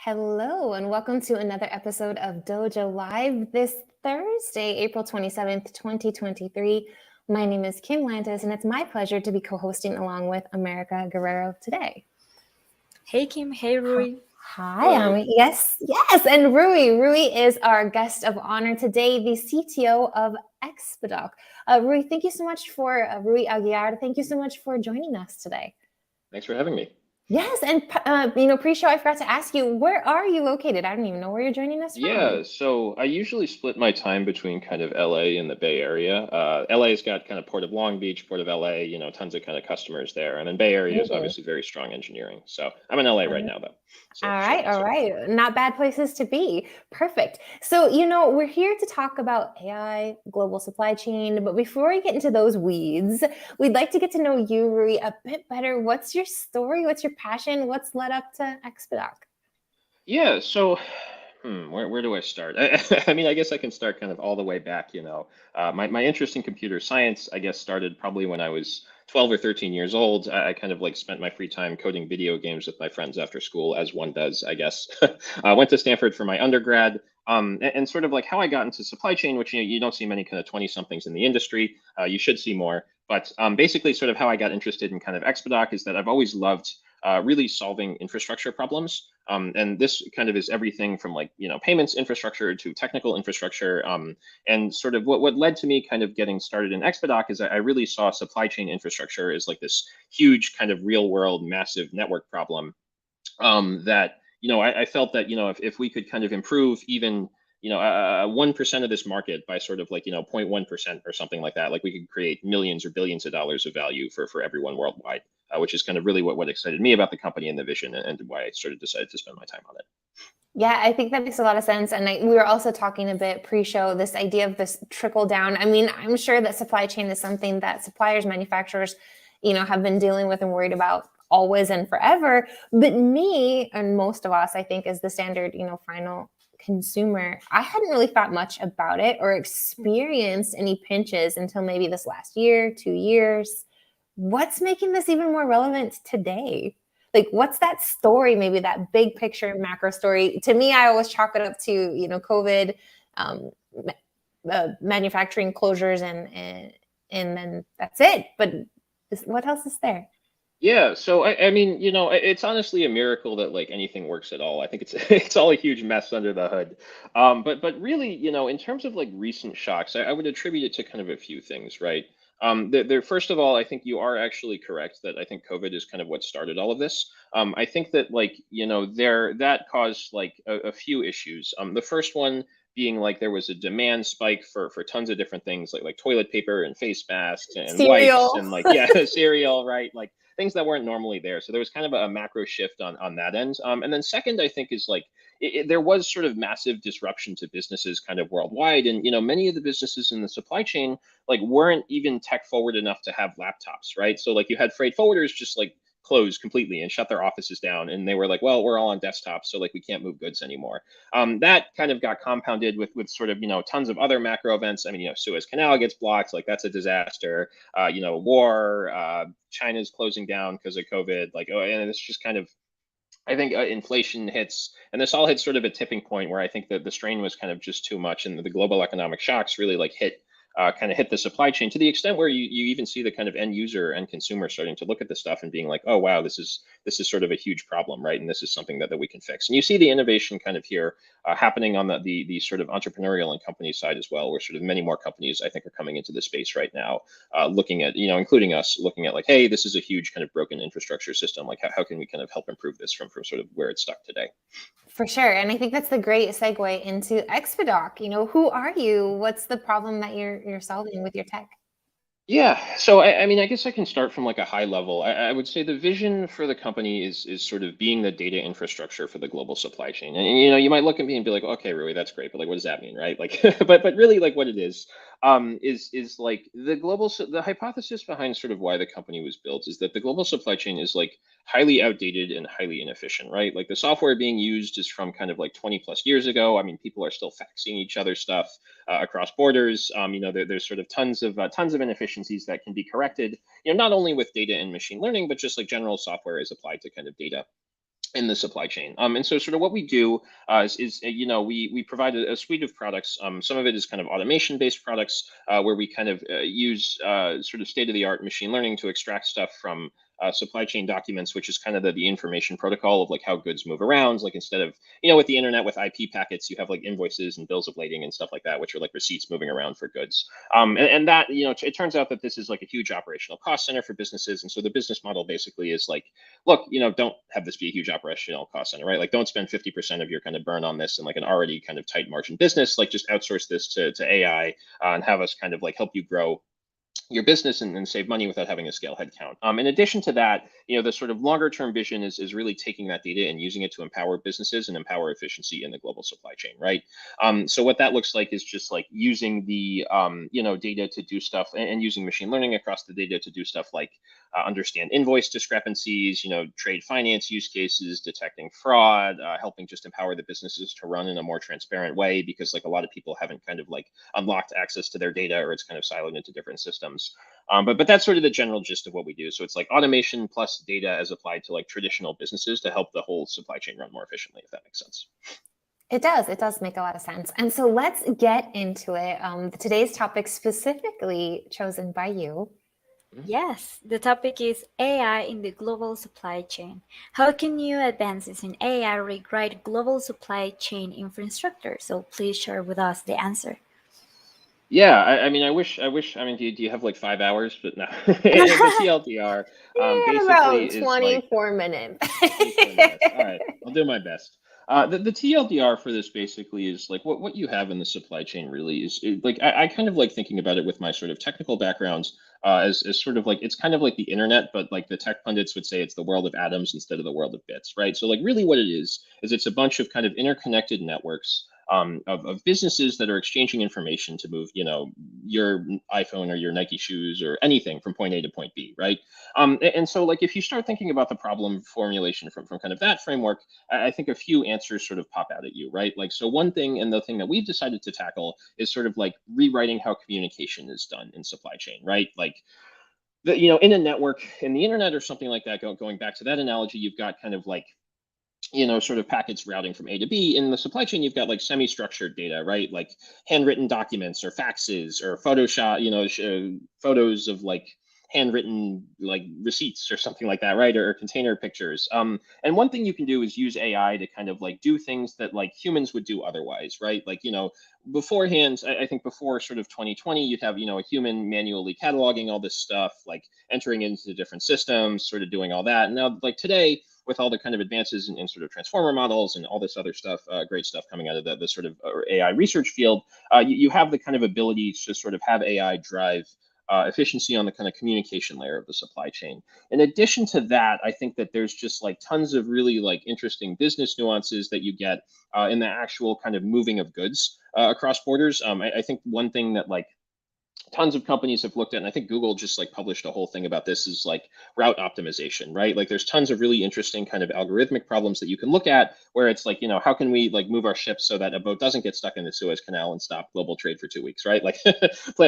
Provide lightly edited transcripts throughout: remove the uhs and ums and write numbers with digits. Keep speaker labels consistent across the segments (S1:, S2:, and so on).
S1: Hello, and welcome to another episode of Dojo Live this Thursday, April 27th, 2023. My name is Kim Lantis, and it's my pleasure to be co-hosting along with America Guerrero today.
S2: Hey, Kim. Hey, Rui.
S1: Hi, Ami. Yes, and Rui. Rui is our guest of honor today, the CTO of Expedock. Rui, thank you so much for Rui Aguiar. Thank you so much for joining us today.
S3: Thanks for having me.
S1: Yes, and pre-show, I forgot to ask you, where are you located? I don't even know where you're joining us from.
S3: Yeah, so I usually split my time between kind of LA and the Bay Area. LA's got kind of Port of Long Beach, Port of LA, tons of kind of customers there. And then Bay Area is obviously very strong engineering. So I'm in LA right now, though. So,
S1: all right. Not bad places to be. Perfect. So, we're here to talk about AI, global supply chain. But before we get into those weeds, we'd like to get to know you, Rui, a bit better. What's your story? What's your passion? What's led up to Expedock?
S3: Yeah, so where do I start? I mean, I guess I can start kind of all the way back, My interest in computer science, I guess, started probably when I was 12 or 13 years old. I kind of like spent my free time coding video games with my friends after school, as one does, I guess. I went to Stanford for my undergrad. And sort of like how I got into supply chain, which you don't see many kind of 20-somethings in the industry. You should see more. But basically, sort of how I got interested in kind of Expedock is that I've always loved really solving infrastructure problems. And this kind of is everything from like, payments infrastructure to technical infrastructure. And sort of what led to me kind of getting started in Expedock is I really saw supply chain infrastructure as like this huge kind of real world massive network problem that, I felt that, if we could kind of improve even 1% of this market by sort of like 0.1% or something like that, like we could create millions or billions of dollars of value for everyone worldwide, which is kind of really what excited me about the company and the vision, and why I sort of decided to spend my time on it.
S1: Yeah, I think that makes a lot of sense. And we were also talking a bit pre-show, this idea of this trickle down. I mean, I'm sure that supply chain is something that suppliers, manufacturers, have been dealing with and worried about always and forever. But me and most of us, I think, as the standard, final consumer, I hadn't really thought much about it or experienced any pinches until maybe this last year, 2 years. What's making this even more relevant today? Like, what's that story, maybe that big picture macro story? To me, I always chalk it up to, COVID, manufacturing closures, and then that's it. But what else is there?
S3: Yeah, so I mean, it's honestly a miracle that like anything works at all. I think it's all a huge mess under the hood. But really, in terms of like recent shocks, I would attribute it to kind of a few things, right? First of all, I think you are actually correct that I think COVID is kind of what started all of this. I think that like, that caused like a few issues. The first one being like there was a demand spike for tons of different things like toilet paper and face masks and
S1: Cereal.
S3: wipes and like cereal, right? Like things that weren't normally there. So there was kind of a macro shift on that end. And then second, I think is like there was sort of massive disruption to businesses kind of worldwide. And, many of the businesses in the supply chain like weren't even tech forward enough to have laptops, right? So like you had freight forwarders just like close completely and shut their offices down, and they were like, well, we're all on desktops, so like we can't move goods anymore. That kind of got compounded with sort of tons of other macro events. I mean, Suez Canal gets blocked, like that's a disaster. War, China's closing down because of COVID, like, and it's just kind of, I think inflation hits, and this all hit sort of a tipping point where I think that the strain was kind of just too much, and the global economic shocks really like kind of hit the supply chain to the extent where you even see the kind of end user and consumer starting to look at this stuff and being like, oh wow, this is sort of a huge problem, right? And this is something that we can fix. And you see the innovation kind of here happening on the sort of entrepreneurial and company side as well, where sort of many more companies I think are coming into the space right now, looking at, including us, looking at like, hey, this is a huge kind of broken infrastructure system. Like how can we kind of help improve this from sort of where it's stuck today?
S1: For sure. And I think that's the great segue into Expedock. Who are you? What's the problem that you're solving with your tech?
S3: Yeah, so I mean, I guess I can start from like a high level. I would say the vision for the company is sort of being the data infrastructure for the global supply chain. And you might look at me and be like, okay, Rui, that's great, but like, what does that mean, right? Like, but really, like, what it is like the hypothesis behind sort of why the company was built is that the global supply chain is like highly outdated and highly inefficient, right? Like the software being used is from kind of like 20 plus years ago. I mean, people are still faxing each other stuff across borders. There's sort of tons of inefficiencies that can be corrected, not only with data and machine learning, but just like general software is applied to kind of data. in the supply chain. And so sort of what we do is we provide a suite of products. Some of it is kind of automation based products where we kind of use sort of state of the art machine learning to extract stuff from supply chain documents, which is kind of the information protocol of like how goods move around. Like instead of, with the internet with IP packets, you have like invoices and bills of lading and stuff like that, which are like receipts moving around for goods. And that, it turns out that this is like a huge operational cost center for businesses. And so the business model basically is like, look, don't have this be a huge operational cost center, right? Like don't spend 50% of your kind of burn on this in like an already kind of tight margin business. Like just outsource this to AI and have us kind of like help you grow your business and save money without having a scale headcount. In addition to that, the sort of longer term vision is really taking that data and using it to empower businesses and empower efficiency in the global supply chain, right? So what that looks like is just like using the data to do stuff and using machine learning across the data to do stuff like understand invoice discrepancies, trade finance use cases, detecting fraud, helping just empower the businesses to run in a more transparent way because like a lot of people haven't kind of like unlocked access to their data or it's kind of siloed into different systems. But that's sort of the general gist of what we do. So it's like automation plus data as applied to like traditional businesses to help the whole supply chain run more efficiently, if that makes sense.
S1: It does. It does make a lot of sense. And so let's get into it. Today's topic specifically chosen by you.
S2: Yes, the topic is AI in the global supply chain. How can new advances in AI rewrite global supply chain infrastructure? So please share with us the answer.
S3: Yeah, I mean, do you have like 5 hours? But no, the TLDR basically
S1: About
S3: is like
S1: 24 minutes.
S3: 24 minutes. All right, I'll do my best. The TLDR for this basically is like what you have in the supply chain really is like I kind of like thinking about it with my sort of technical backgrounds as sort of like it's kind of like the internet, but like the tech pundits would say it's the world of atoms instead of the world of bits, right? So like really what it is it's a bunch of kind of interconnected networks of businesses that are exchanging information to move, your iPhone or your Nike shoes or anything from point A to point B, right? And so like if you start thinking about the problem formulation from kind of that framework, I think a few answers sort of pop out at you, right? Like so one thing and the thing that we've decided to tackle is sort of like rewriting how communication is done in supply chain, right? Like in a network in the internet or something like that, going back to that analogy, you've got kind of like sort of packets routing from A to B. In the supply chain, you've got like semi-structured data, right? Like handwritten documents or faxes or Photoshop, photos of like handwritten like receipts or something like that, right? Or container pictures. And one thing you can do is use AI to kind of like do things that like humans would do otherwise, right? Like, beforehand, I think before sort of 2020, you'd have, a human manually cataloging all this stuff, like entering into different systems, sort of doing all that. And now like today, with all the kind of advances in sort of transformer models and all this other stuff, great stuff coming out of the sort of AI research field, you have the kind of ability to sort of have AI drive efficiency on the kind of communication layer of the supply chain. In addition to that, I think that there's just like tons of really like interesting business nuances that you get in the actual kind of moving of goods across borders. I think one thing that like tons of companies have looked at, and I think Google just like published a whole thing about this, is like route optimization, right? Like there's tons of really interesting kind of algorithmic problems that you can look at where it's like, how can we like move our ships so that a boat doesn't get stuck in the Suez Canal and stop global trade for 2 weeks, right? Like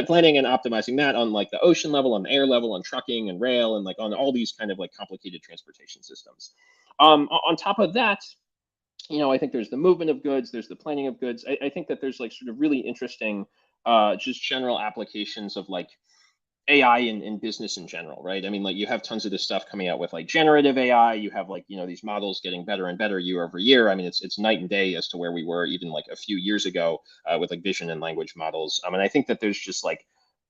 S3: planning and optimizing that on like the ocean level, on the air level, on trucking and rail, and like on all these kind of like complicated transportation systems. On top of that, I think there's the movement of goods, there's the planning of goods. I think that there's like sort of really interesting just general applications of like AI in business in general, right? I mean, like you have tons of this stuff coming out with like generative AI. You have like, these models getting better and better year over year. I mean, it's night and day as to where we were even like a few years ago with like vision and language models. And I think that there's just like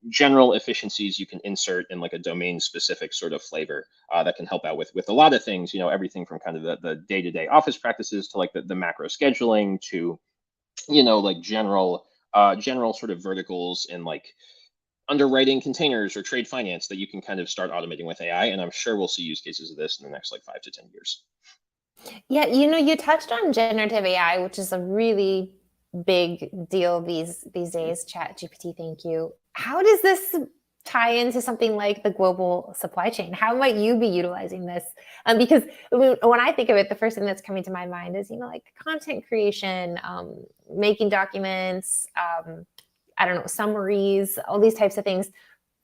S3: general efficiencies you can insert in like a domain specific sort of flavor that can help out with a lot of things, everything from kind of the day-to-day office practices to like the macro scheduling to, like general sort of verticals in like underwriting containers or trade finance that you can kind of start automating with AI. And I'm sure we'll see use cases of this in the next like 5 to 10 years.
S1: Yeah, you touched on generative AI, which is a really big deal these days. ChatGPT, thank you. How does this tie into something like the global supply chain? How might you be utilizing this? Because when I think of it, the first thing that's coming to my mind is, like content creation, making documents, I don't know, summaries, all these types of things.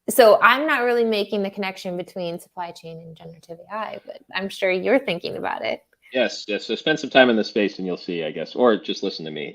S1: So I'm not really making the connection between supply chain and generative AI, but I'm sure you're thinking about it.
S3: Yes, yes. So spend some time in the space and you'll see, I guess, or just listen to me.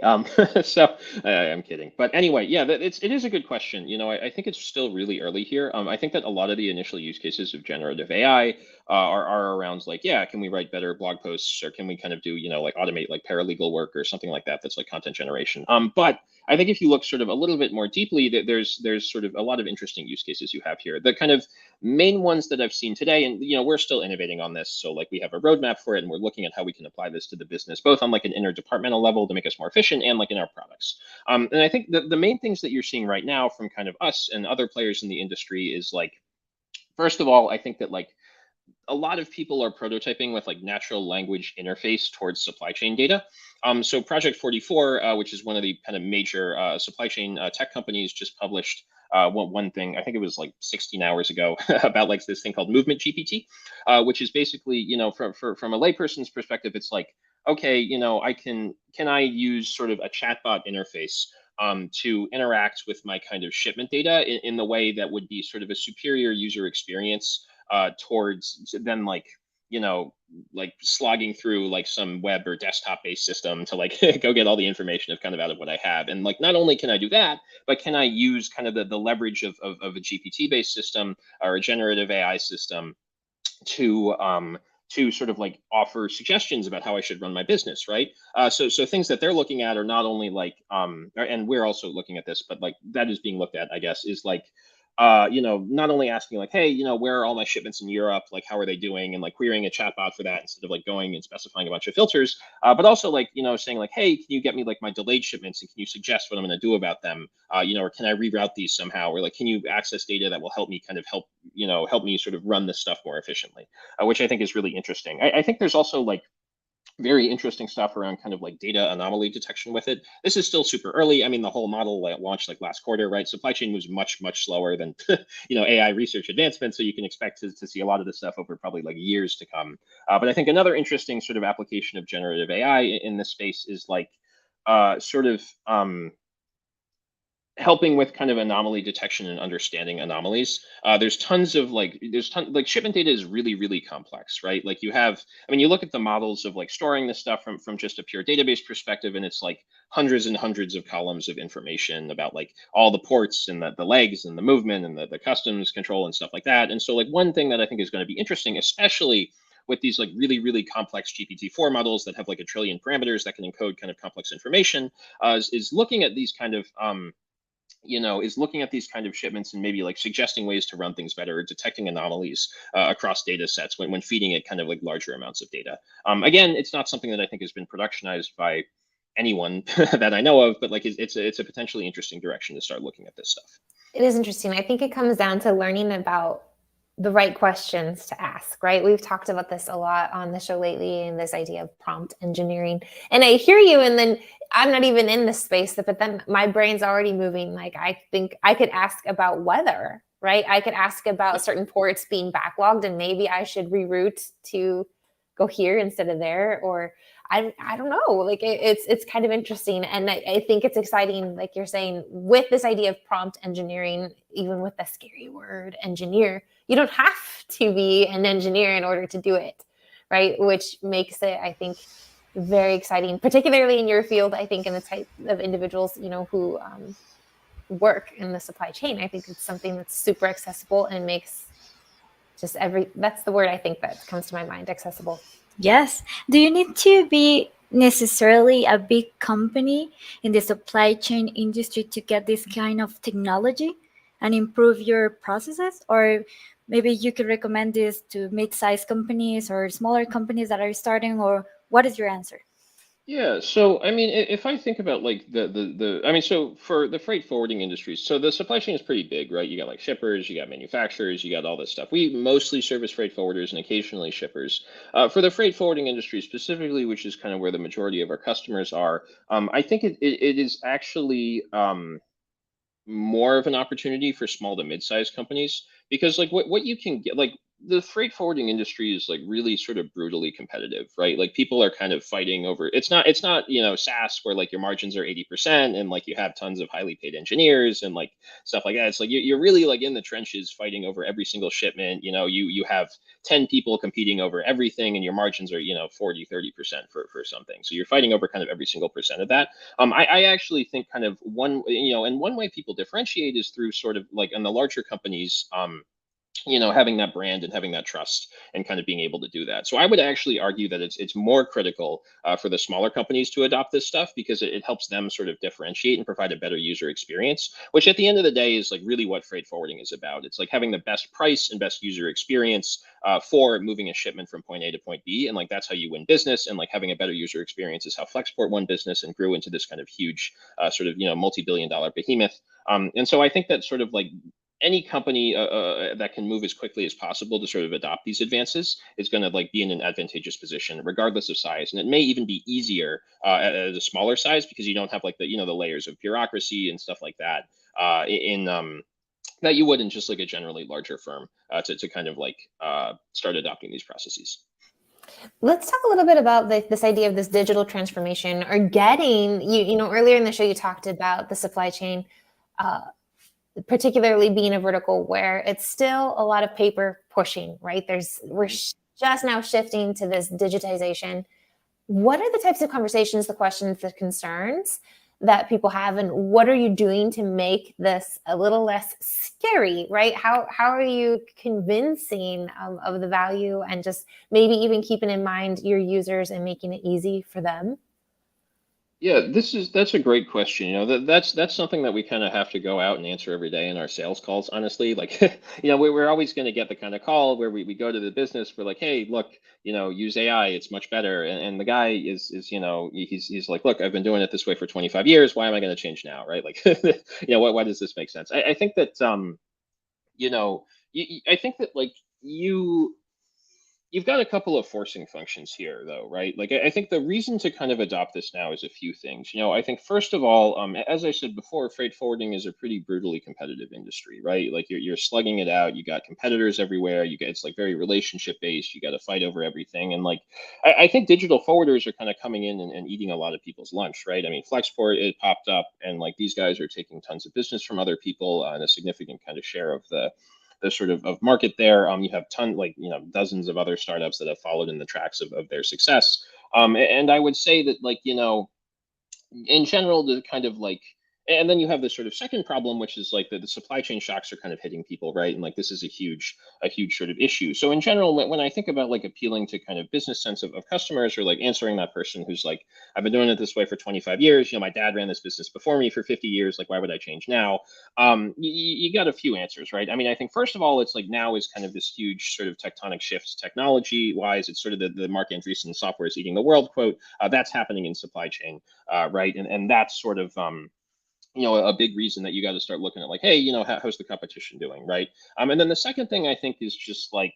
S3: So I'm kidding, but anyway, yeah, it is a good question. I think it's still really early here. I think that a lot of the initial use cases of generative AI are around like, yeah, can we write better blog posts, or can we kind of do, like automate like paralegal work or something like that? That's like content generation. But I think if you look sort of a little bit more deeply, there's sort of a lot of interesting use cases you have here. The kind of main ones that I've seen today, and we're still innovating on this. So like we have a roadmap for it, and we're looking at how we can apply this to the business, both on like an interdepartmental level to make us more efficient, and like in our products. And I think the main things that you're seeing right now from kind of us and other players in the industry is like, first of all, I think that like a lot of people are prototyping with like natural language interface towards supply chain data. So Project 44, which is one of the kind of major supply chain tech companies, just published one thing. I think it was like 16 hours ago about like this thing called Movement GPT, which is basically, from a layperson's perspective, it's like, okay, can I use sort of a chatbot interface to interact with my kind of shipment data in the way that would be sort of a superior user experience towards then like like slogging through like some web or desktop based system to like go get all the information of kind of out of what I have. And like not only can I do that, but can I use kind of the leverage of a GPT based system or a generative AI system to sort of like offer suggestions about how I should run my business, right? So things that they're looking at are not only like and we're also looking at this, but like that is being looked at, I guess, is like not only asking like, hey, where are all my shipments in Europe? Like, how are they doing? And like querying a chatbot for that instead of like going and specifying a bunch of filters. But also like, saying like, hey, can you get me like my delayed shipments, and can you suggest what I'm going to do about them? Or can I reroute these somehow? Or like, can you access data that will help me kind of help me sort of run this stuff more efficiently? Which I think is really interesting. I think there's also like very interesting stuff around kind of like data anomaly detection with it. This is still super early. I mean, the whole model launched like last quarter, right? Supply chain moves much, much slower than, AI research advancement. So you can expect to see a lot of this stuff over probably like years to come. But I think another interesting sort of application of generative AI in this space is like sort of helping with kind of anomaly detection and understanding anomalies. There's shipment data is really, really complex, right? Like you look at the models of like storing this stuff from just a pure database perspective, and it's like hundreds and hundreds of columns of information about like all the ports and the legs and the movement and the customs control and stuff like that. And so like one thing that I think is going to be interesting, especially with these like really, really complex GPT-4 models that have like a trillion parameters that can encode kind of complex information, is looking at these kind of is looking at these kind of shipments and maybe like suggesting ways to run things better, or detecting anomalies across data sets when feeding it kind of like larger amounts of data. Again, it's not something that I think has been productionized by anyone that I know of, but like it's a potentially interesting direction to start looking at this stuff.
S1: It is interesting. I think it comes down to learning about the right questions to ask, right? We've talked about this a lot on the show lately, and this idea of prompt engineering. And I hear you, and then I'm not even in this space, but then my brain's already moving. Like I think I could ask about weather, right? I could ask about certain ports being backlogged, and maybe I should reroute to go here instead of there, or I don't know. Like it's kind of interesting, and I think it's exciting, like you're saying, with this idea of prompt engineering. Even with the scary word engineer, you don't have to be an engineer in order to do it, right? Which makes it, I think, very exciting, particularly in your field. I think in the type of individuals who work in the supply chain. I think it's something that's super accessible and makes just that's the word I think that comes to my mind, accessible.
S2: Yes. Do you need to be necessarily a big company in the supply chain industry to get this kind of technology and improve your processes? Or maybe you could recommend this to mid-sized companies or smaller companies that are starting, or what is your answer?
S3: Yeah, so I mean, if I think about like I mean, so for the freight forwarding industries, so the supply chain is pretty big, right? You got like shippers, you got manufacturers, you got all this stuff. We mostly service freight forwarders and occasionally shippers. For the freight forwarding industry specifically, which is kind of where the majority of our customers are, I think it is actually more of an opportunity for small to mid-sized companies, because like what you can get, like the freight forwarding industry is like really sort of brutally competitive, right? Like people are kind of fighting over, it's not, SaaS where like your margins are 80% and like you have tons of highly paid engineers and like stuff like that. It's like you're really like in the trenches fighting over every single shipment. You have 10 people competing over everything and your margins are, 40-30% for something. So you're fighting over kind of every single percent of that. I actually think kind of and one way people differentiate is through sort of like in the larger companies, having that brand and having that trust and kind of being able to do that. So I would actually argue that it's more critical for the smaller companies to adopt this stuff because it helps them sort of differentiate and provide a better user experience, which at the end of the day is like really what freight forwarding is about. It's like having the best price and best user experience for moving a shipment from point A to point B. And like that's how you win business. And like having a better user experience is how Flexport won business and grew into this kind of huge sort of, multi-billion-dollar behemoth. And so I think that sort of like any company that can move as quickly as possible to sort of adopt these advances is going to like be in an advantageous position regardless of size. And it may even be easier at a smaller size because you don't have like the the layers of bureaucracy and stuff like that in that you would in just like a generally larger firm to kind of like start adopting these processes.
S1: Let's talk a little bit about this idea of this digital transformation or getting, earlier in the show, you talked about the supply chain, particularly being a vertical where it's still a lot of paper pushing, right? We're just now shifting to this digitization. What are the types of conversations, the questions, the concerns that people have, and what are you doing to make this a little less scary, right? How are you convincing of the value and just maybe even keeping in mind your users and making it easy for them?
S3: Yeah, that's a great question. That's something that we kind of have to go out and answer every day in our sales calls, honestly. Like, we're always going to get the kind of call where we go to the business, we're like, hey, look, use AI, it's much better. And the guy is he's like, look, I've been doing it this way for 25 years. Why am I going to change now? Right? Like, why does this make sense? I think that I think that like you've got a couple of forcing functions here, though, right? Like, I think the reason to kind of adopt this now is a few things. I think first of all, as I said before, freight forwarding is a pretty brutally competitive industry, right? Like, you're slugging it out. You got competitors everywhere. It's like very relationship based. You got to fight over everything, and like, I think digital forwarders are kind of coming in and eating a lot of people's lunch, right? I mean, Flexport it popped up, and like these guys are taking tons of business from other people and a significant kind of share of the sort of market there. You have dozens of other startups that have followed in the tracks of their success. And I would say that like, in general, the kind of like, and then you have this sort of second problem, which is like the supply chain shocks are kind of hitting people, right? And like this is a huge sort of issue. So in general, when I think about like appealing to kind of business sense of customers or like answering that person who's like, I've been doing it this way for 25 years, my dad ran this business before me for 50 years, like why would I change now? You got a few answers, right? I mean, I think first of all, it's like now is kind of this huge sort of tectonic shift technology wise. It's sort of the Mark Andreessen software is eating the world quote. That's happening in supply chain, right? And that's sort of a big reason that you got to start looking at like, hey, how's the competition doing, right? And then the second thing I think is just like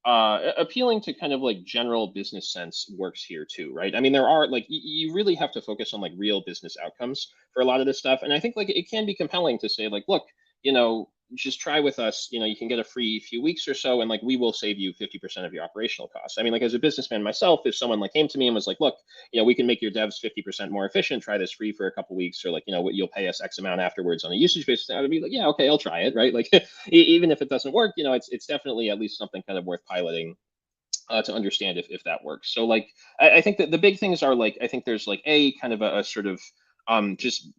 S3: appealing to kind of like general business sense works here too, right? I mean, there are like you really have to focus on like real business outcomes for a lot of this stuff, and I think like it can be compelling to say like, look, just try with us. You can get a free few weeks or so, and like we will save you 50% of your operational costs. I mean, like as a businessman myself, if someone like came to me and was like, look, we can make your devs 50% more efficient. Try this free for a couple weeks, or like what you'll pay us X amount afterwards on a usage basis. I would be like, yeah, okay, I'll try it, right? Like even if it doesn't work, it's definitely at least something kind of worth piloting. To understand if that works. So like I think that the big things are like I think there's like a kind of a sort of just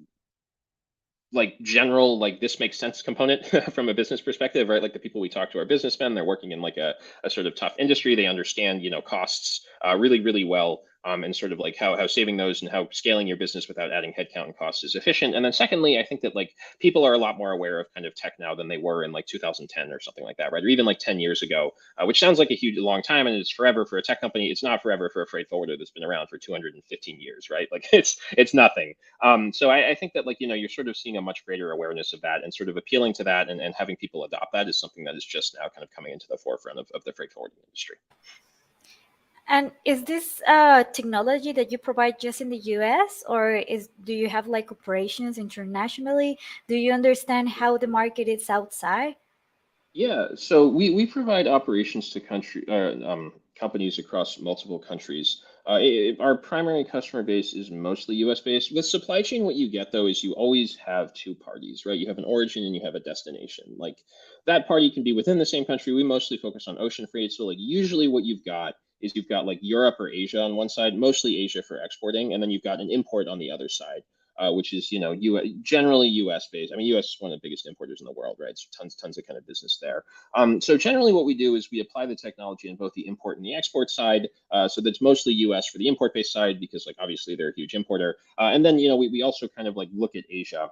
S3: like general like this makes sense component from a business perspective, right? Like the people we talk to are businessmen. They're working in like a sort of tough industry. They understand costs really really well, and sort of like how saving those and how scaling your business without adding headcount and costs is efficient. And then secondly, I think that like people are a lot more aware of kind of tech now than they were in like 2010 or something like that, right? Or even like 10 years ago, which sounds like a huge long time, and it's forever for a tech company. It's not forever for a freight forwarder that's been around for 215 years, right? Like it's nothing. So I think that like you're sort of seeing a much greater awareness of that, and sort of appealing to that and having people adopt that is something that is just now kind of coming into the forefront of the freight forwarding industry.
S2: And is this technology that you provide just in the US, or do you have like operations internationally? Do you understand how the market is outside?
S3: Yeah, so we provide operations to companies across multiple countries. Our primary customer base is mostly US based. With supply chain, what you get though is you always have two parties, right? You have an origin and you have a destination. Like that party can be within the same country. We mostly focus on ocean freight. So like usually what you've got is you've got like Europe or Asia on one side, mostly Asia for exporting, and then you've got an import on the other side, which is generally U.S. based. I mean, U.S. is one of the biggest importers in the world, right? So tons of kind of business there. So generally, what we do is we apply the technology on both the import and the export side. So that's mostly U.S. for the import based side because like obviously they're a huge importer, and then we also kind of like look at Asia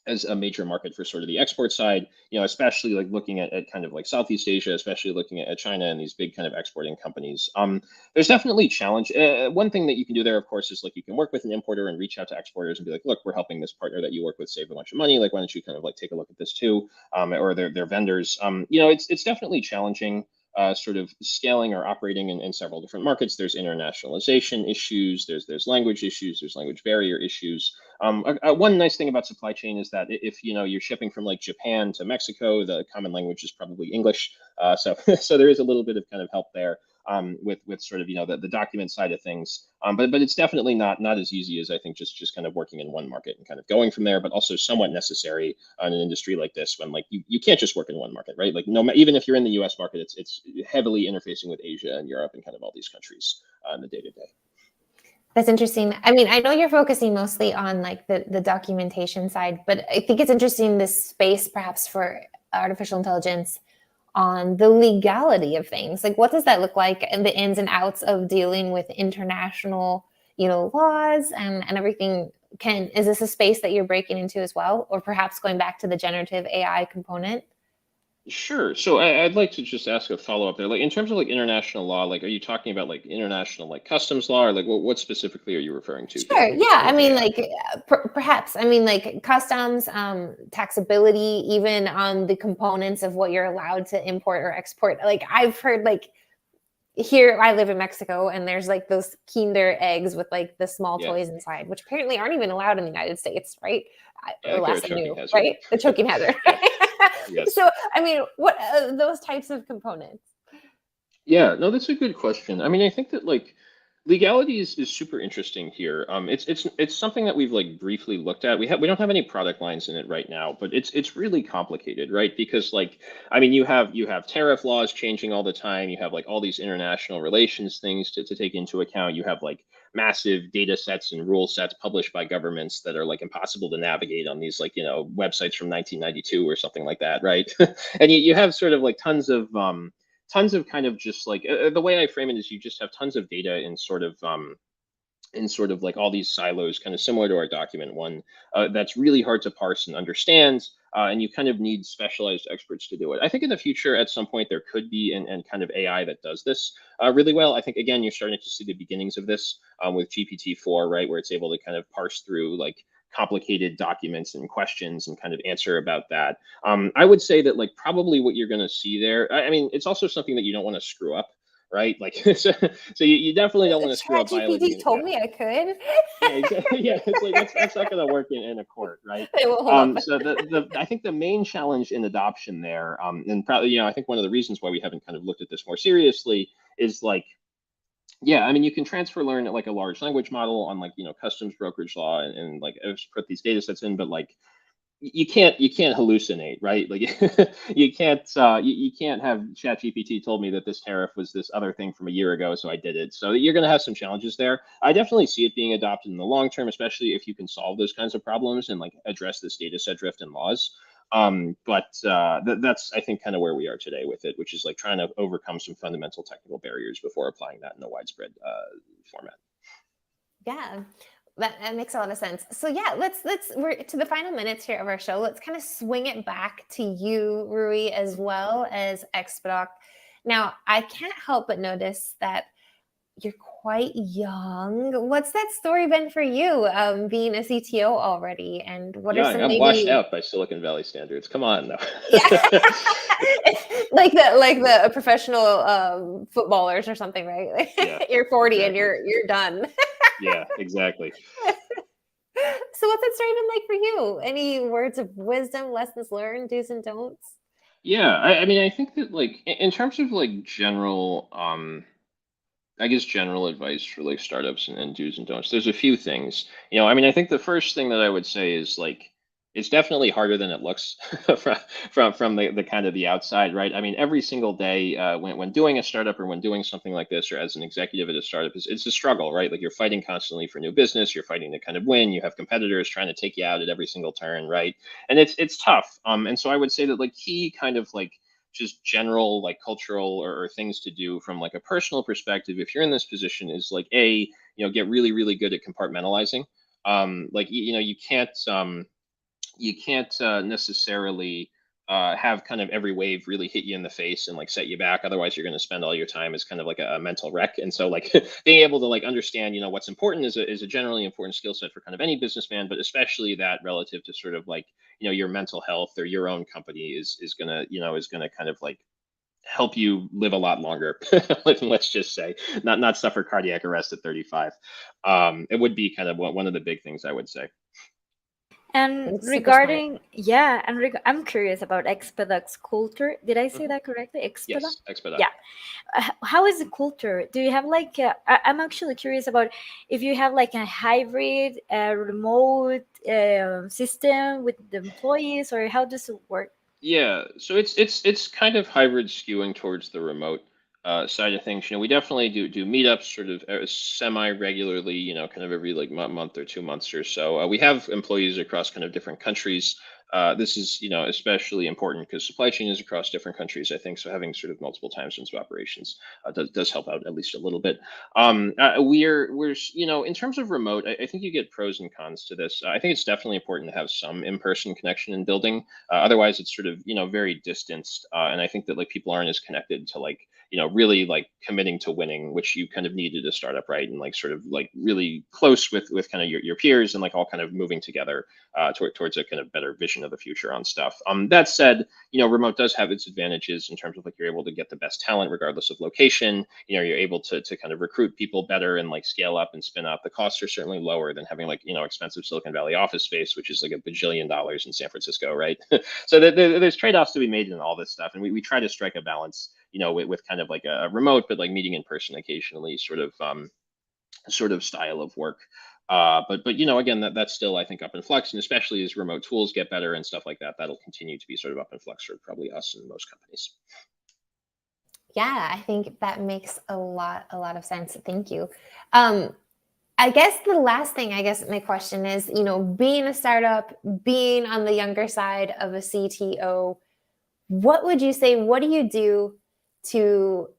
S3: as a major market for sort of the export side, especially like looking at kind of like Southeast Asia, especially looking at China and these big kind of exporting companies. There's definitely challenge. One thing that you can do there, of course, is like you can work with an importer and reach out to exporters and be like, look, we're helping this partner that you work with save a bunch of money. Like, why don't you kind of like take a look at this too, or their vendors. It's definitely challenging. Sort of scaling or operating in several different markets. There's internationalization issues. There's language issues. There's language barrier issues. One nice thing about supply chain is that if you're shipping from like Japan to Mexico, the common language is probably English. So so there is a little bit of kind of help there with sort of the document side of things. But it's definitely not as easy as I think just kind of working in one market and kind of going from there. But also somewhat necessary in an industry like this when like you can't just work in one market, right? Like even if you're in the U.S. market, it's heavily interfacing with Asia and Europe and kind of all these countries in the day to day.
S1: That's interesting. I mean, I know you're focusing mostly on like the documentation side, but I think it's interesting this space perhaps for artificial intelligence on the legality of things. Like, what does that look like and the ins and outs of dealing with international, laws and everything? Is this a space that you're breaking into as well? Or perhaps going back to the generative AI component?
S3: Sure. So I'd like to just ask a follow up there. Like in terms of like international law, like are you talking about like international like customs law or like what specifically are you referring to
S1: Sure.
S3: here?
S1: Yeah. I mean, like perhaps. I mean, like customs, taxability, even on the components of what you're allowed to import or export. Like I've heard, like here I live in Mexico, and there's like those Kinder eggs with like the small
S3: Yeah.
S1: toys inside, which apparently aren't even allowed in the United States, right?
S3: Yeah, I
S1: Or
S3: think they're a
S1: last I
S3: choking
S1: knew,
S3: hazard.
S1: right? The choking hazard.
S3: Yeah. Yes.
S1: So, I mean, what those types of components?
S3: Yeah, no, that's a good question. I mean, I think that like legality is super interesting here. It's something that we've like briefly looked at. We don't have any product lines in it right now, but it's really complicated, right? Because like I mean, you have tariff laws changing all the time. You have like all these international relations things to take into account. You have like massive data sets and rule sets published by governments that are like impossible to navigate on these like websites from 1992 or something like that, right? And you have sort of like tons of kind of just like the way I frame it is you just have tons of data in sort of like all these silos, kind of similar to our document one, that's really hard to parse and understand. And you kind of need specialized experts to do it. I think in the future, at some point, there could be and kind of AI that does this really well. I think, again, you're starting to see the beginnings of this with GPT-4, right, where it's able to kind of parse through like complicated documents and questions and kind of answer about that. I would say that like probably what you're going to see there, I mean, it's also something that you don't want to screw up, right? Like, so you definitely don't want to screw up violating
S1: ChatGPT
S3: it.
S1: told
S3: Yeah.
S1: me I could.
S3: Yeah, exactly. Yeah, it's like that's not going to work in a court, right?
S1: It will hold up.
S3: So I think the main challenge in adoption there, and probably I think one of the reasons why we haven't kind of looked at this more seriously is like, yeah, I mean you can transfer learn like a large language model on like customs brokerage law and like put these data sets in, but like you can't hallucinate, right? Like you can't have ChatGPT told me that this tariff was this other thing from a year ago, so I did it. So you're going to have some challenges there. I definitely see it being adopted in the long term, especially if you can solve those kinds of problems and like address this data set drift and laws. That's I think kind of where we are today with it, which is like trying to overcome some fundamental technical barriers before applying that in a widespread format.
S1: Yeah, that makes a lot of sense. So yeah, we're to the final minutes here of our show. Let's kind of swing it back to you, Rui, as well as Expedock. Now, I can't help but notice that you're quite young. What's that story been for you, being a CTO already? And what are
S3: Yeah,
S1: some
S3: I'm washed
S1: maybe
S3: out by Silicon Valley standards. Come on, no.
S1: yeah, like the professional footballers or something, right?
S3: Yeah,
S1: You're 40 and
S3: exactly.
S1: you're done.
S3: Yeah, exactly.
S1: So what's that story been like for you? Any words of wisdom, lessons learned, do's and don'ts?
S3: Yeah, I mean, I think that like in terms of like general, I guess general advice for like startups and do's and don'ts. There's a few things. I mean, I think the first thing that I would say is like it's definitely harder than it looks from the kind of the outside, right? I mean, every single day when doing a startup or when doing something like this or as an executive at a startup is it's a struggle, right? Like you're fighting constantly for new business, you're fighting to kind of win, you have competitors trying to take you out at every single turn, right? And it's tough. And so I would say that like key kind of like just general like cultural or things to do from like a personal perspective if you're in this position is like get really really good at compartmentalizing. Like you can't necessarily have kind of every wave really hit you in the face and like set you back. Otherwise, you're going to spend all your time as kind of like a mental wreck. And so, like being able to like understand, what's important is a generally important skill set for kind of any businessman, but especially that relative to sort of like your mental health or your own company is gonna kind of like help you live a lot longer. Let's just say not suffer cardiac arrest at 35. It would be kind of one of the big things I would say.
S2: And
S1: It's super smart.
S2: regarding, yeah, and I'm curious about Expedock's culture. Did I say
S3: Mhm.
S2: that correctly? Expedock?
S3: Yes, Expedock.
S2: Yeah. How is the culture? Do you have like, I'm actually curious about if you have like a hybrid, remote system with the employees, or how does it work?
S3: Yeah, so it's kind of hybrid skewing towards the remote side of things. We definitely do meetups sort of semi regularly. Kind of every like month or 2 months or so. We have employees across kind of different countries. This is especially important because supply chain is across different countries. I think so. Having sort of multiple time zones of operations does help out at least a little bit. We're in terms of remote, I think you get pros and cons to this. I think it's definitely important to have some in-person connection in building. Otherwise, it's sort of very distanced, and I think that like people aren't as connected to like really like committing to winning, which you kind of need at a startup, right? And like sort of like really close with kind of your peers and like all kind of moving together towards a kind of better vision of the future on stuff. That said, remote does have its advantages in terms of like you're able to get the best talent regardless of location. You're able to kind of recruit people better and like scale up and spin up. The costs are certainly lower than having like expensive Silicon Valley office space, which is like $1 bajillion in San Francisco, right? So there's trade-offs to be made in all this stuff, and we try to strike a balance, with kind of like a remote, but like meeting in person occasionally, sort of style of work. But again, that's still I think up in flux, and especially as remote tools get better and stuff like that, that'll continue to be sort of up in flux for probably us and most companies.
S1: Yeah, I think that makes a lot of sense. Thank you. I guess the last thing, I guess my question is, being a startup, being on the younger side of a CTO, what would you say, what do you do to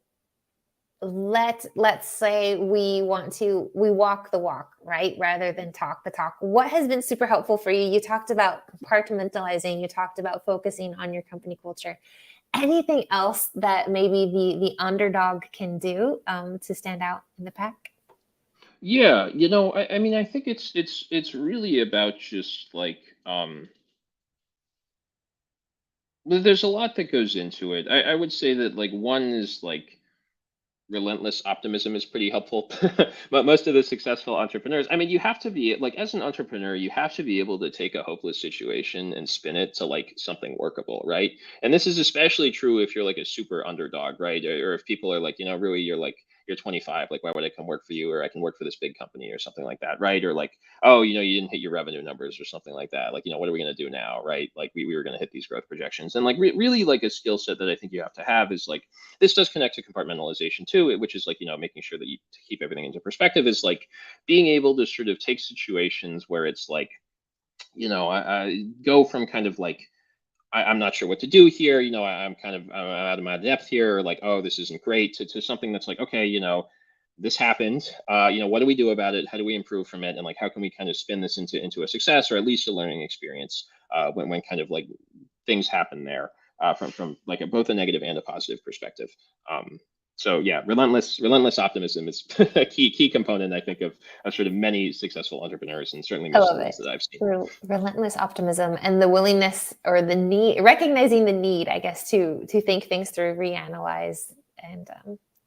S1: let's say we walk the walk, right? Rather than talk the talk. What has been super helpful for you? You talked about compartmentalizing, you talked about focusing on your company culture. Anything else that maybe the underdog can do to stand out in the pack?
S3: Yeah, I mean, I think it's really about just like there's a lot that goes into it. I would say that like one is like relentless optimism is pretty helpful. But most of the successful entrepreneurs, I mean, you have to be like, as an entrepreneur, you have to be able to take a hopeless situation and spin it to like something workable, right? And this is especially true if you're like a super underdog, right? Or if people are like, Rui, you're 25, like why would I come work for you? Or I can work for this big company or something like that, right? Or like, oh, you didn't hit your revenue numbers or something like that. Like, what are we going to do now, right? Like we were going to hit these growth projections. And like really like a skill set that I think you have to have is like, this does connect to compartmentalization too, which is like, making sure that you keep everything into perspective is like being able to sort of take situations where it's like, I go from kind of like, I'm not sure what to do here. I'm out of my depth here. Or like, oh, this isn't great to something that's like, okay, this happened. What do we do about it? How do we improve from it? And like, how can we kind of spin this into a success or at least a learning experience when kind of like things happen there from like both a negative and a positive perspective. So yeah, relentless optimism is a key component, I think, of sort of many successful entrepreneurs and certainly
S1: I
S3: most of
S1: love
S3: the
S1: it.
S3: ones that I've seen.
S1: Relentless optimism and the willingness or the need, recognizing the need, I guess, to think things through, reanalyze, and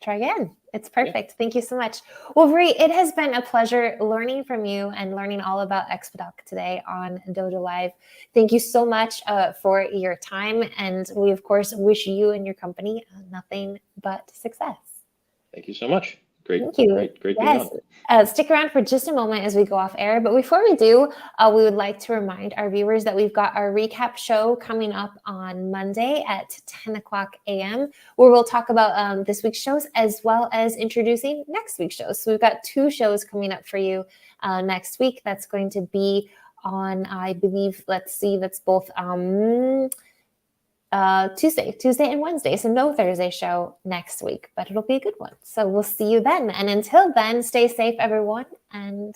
S1: try again. It's perfect. Thank you so much. Well, Rui, it has been a pleasure learning from you and learning all about Expedock today on Dojo Live. Thank you so much for your time. And we, of course, wish you and your company nothing but success.
S3: Thank you so much. Great.
S1: Thank you.
S3: Great
S1: Yes.
S3: being on.
S1: Stick around for just a moment as we go off air. But before we do, we would like to remind our viewers that we've got our recap show coming up on Monday at 10 o'clock a.m., where we'll talk about this week's shows as well as introducing next week's shows. So we've got 2 shows coming up for you next week. That's going to be on, I believe, let's see, that's both Tuesday and Wednesday. So no Thursday show next week, but it'll be a good one. So we'll see you then. And until then, stay safe, everyone, and